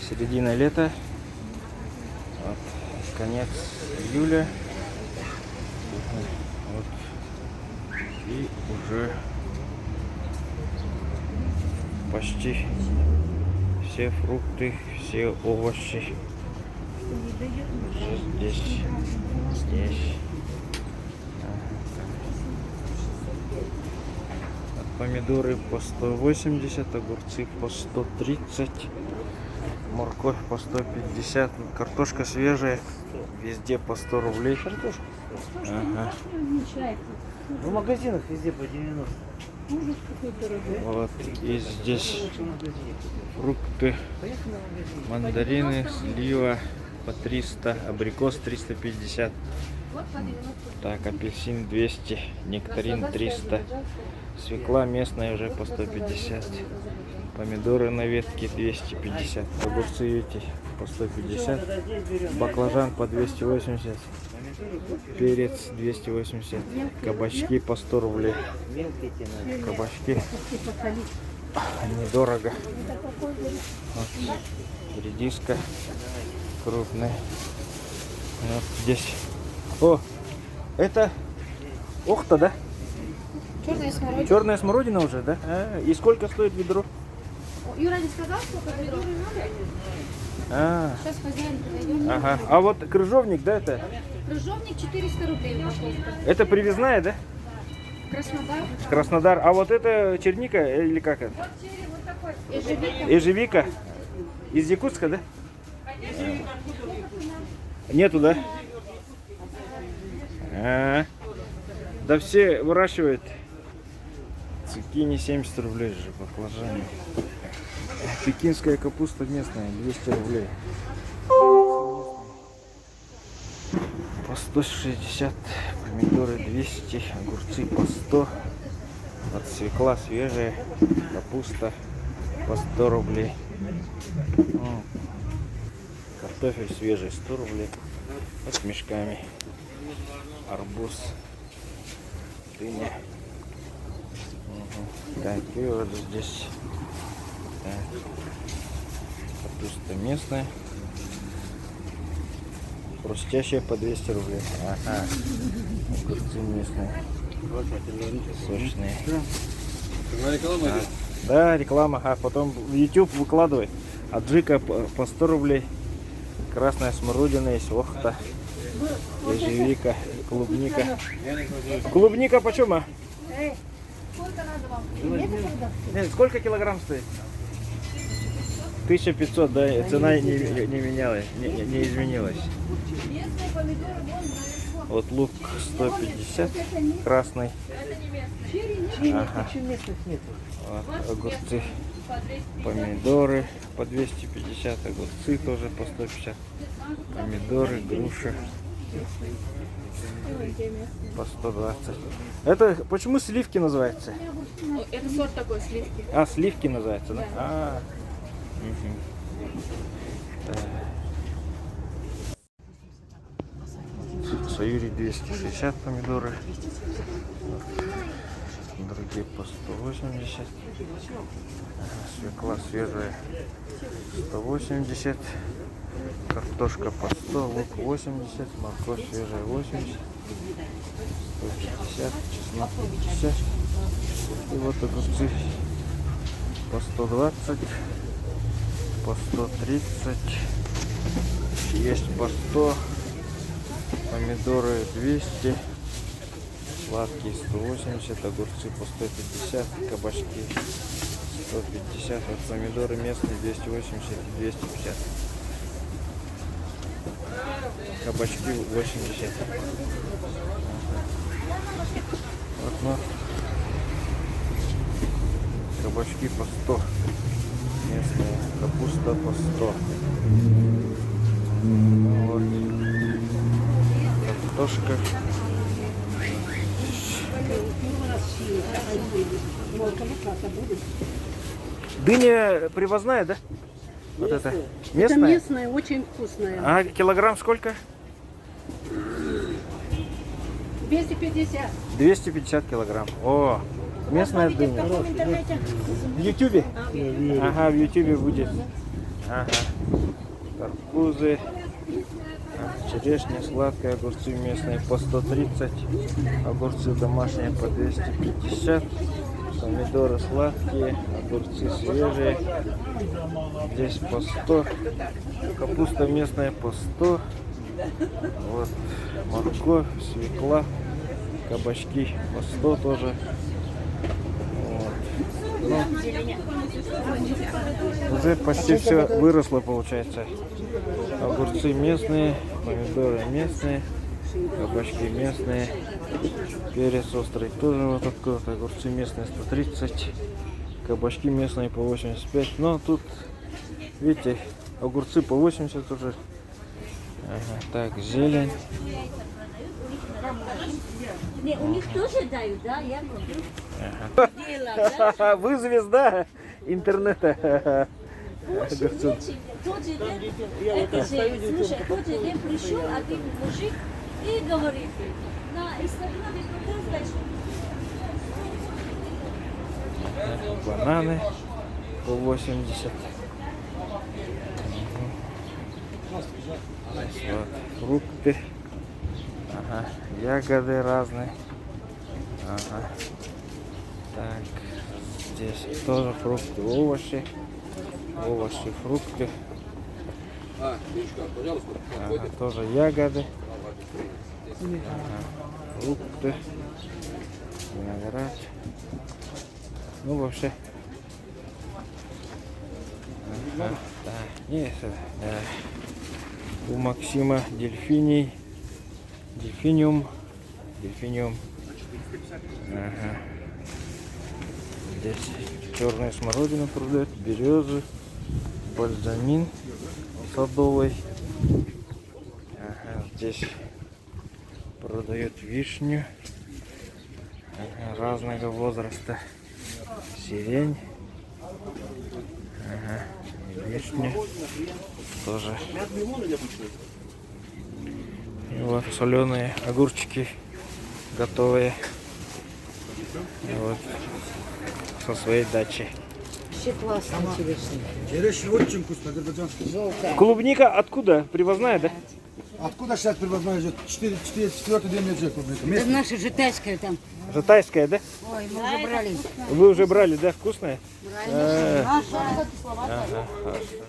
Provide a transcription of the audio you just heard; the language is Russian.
Середина лета. Вот, конец июля. Вот. И уже почти все фрукты, все овощи уже здесь. Помидоры по 180, огурцы по 130, морковь по 150, картошка свежая, везде по 100 рублей. Картошка. Ага. В магазинах везде по 90. Вот, и здесь фрукты, мандарины, слива по 300, абрикос 350. Так, апельсин 200, нектарин 300, свекла местная уже по 150, помидоры на ветке 250, огурцы эти по 150, баклажан по 280, перец 280, кабачки по 100 рублей, кабачки недорого, вот, редиска крупная, вот здесь. О, это ухта, да? Черная смородина. Черная смородина уже, да? И сколько стоит ведро? Юра не сказал, сколько ведро надо? Сейчас хозяин подойдет. Ага. А вот крыжовник, да, это? Крыжовник 400 рублей упаковка. Это привезная, да? Краснодар. Краснодар. А вот это черника или как это? Ежевика. Ежевика. Из Якутска, да? Нету, да? Да все выращивают. Цукини 70 рублей же, баклажаны. Пекинская капуста местная 200 рублей. По 160, помидоры 200, огурцы по 100. Вот свекла свежая, капуста по 100 рублей. Картофель свежий 100 рублей. Вот с мешками. Арбуз, дыня. Так, и вот здесь так. Капуста местная. Хрустящая по 200 рублей. Ага. Огурцы местные. Сочные. А, да, реклама. А потом в YouTube выкладывай. Аджика по 100 рублей. Красная смородина есть, охта. Ежевика, клубника. Клубника почем, а? Сколько надо вам? Сколько килограмм стоит? 1500, да, цена не менялась, не изменилась. Вот лук 150, красный. Ага. Вот, огурцы, помидоры по 250, огурцы тоже по 150, помидоры, груша по 120. Это почему сливки называется? Это сорт такой, сливки. А, сливки называется, да? В Союзе 260 помидоры, другие по 180, свекла свежая 180, картошка по 100, лук 80, морковь свежая 80, 150, чеснок 50, и вот огурцы по 120, по 130, есть по 100, помидоры 200, сладкие 180, огурцы по 150, кабачки 150, вот помидоры местные 280 и 250, кабачки 80. Вот, ну, кабачки по 100, местная капуста по 100. Вот. Картошка. Дыня привозная, да? Вот это местная? Это местная, очень вкусная. А килограмм сколько? 250. 250 килограмм. О, местная дыня. В Ютубе? Ага, в Ютубе будет. Ага. Арбузы, черешня сладкая, огурцы местные по 130, огурцы домашние по 250, помидоры сладкие, огурцы свежие, здесь по 100, капуста местная по 100, вот морковь, свекла, кабачки по 100 тоже. Вот. Ну, уже почти все выросло, получается. Огурцы местные, помидоры местные, кабачки местные, перец острый тоже вот такой вот, огурцы местные 130, кабачки местные по 85. Но тут, видите, огурцы по 80 уже. Ага, так, зелень. Не, у них тоже дают, да? Я Ага. делала, да? Вы звезда интернета. Очень очень. Тот же день, это же, слушай, тот же день пришел один мужик и говорит, на Инстаграме показывает, что Бананы по 80. Вот, фрукты. Ага, ягоды разные. Ага. Так, здесь тоже фрукты, овощи. Овощи, фрукты. Ага, тоже ягоды. Ага, фрукты. Виноград. Ну, вообще. Ага, да. Есть, у Максима дельфиний. Дельфиниум. Ага. Здесь черная смородина продают, березы, бальзамин садовый. Ага, здесь продают вишню. Ага, разного возраста. Сирень. Ага, вишня тоже. И вот соленые огурчики готовые. И вот со своей дачи. Вообще классно черешня. Черешня очень вкусно, азербайджанский. Желтая. Клубника откуда? Привозная, да? Откуда сейчас привозная идет? 4-й день лежит клубника. Это наша житайская там. Житайская, да? Ой, мы уже брали. Вы уже брали, да? Вкусная? Брали. Ага, хорошо.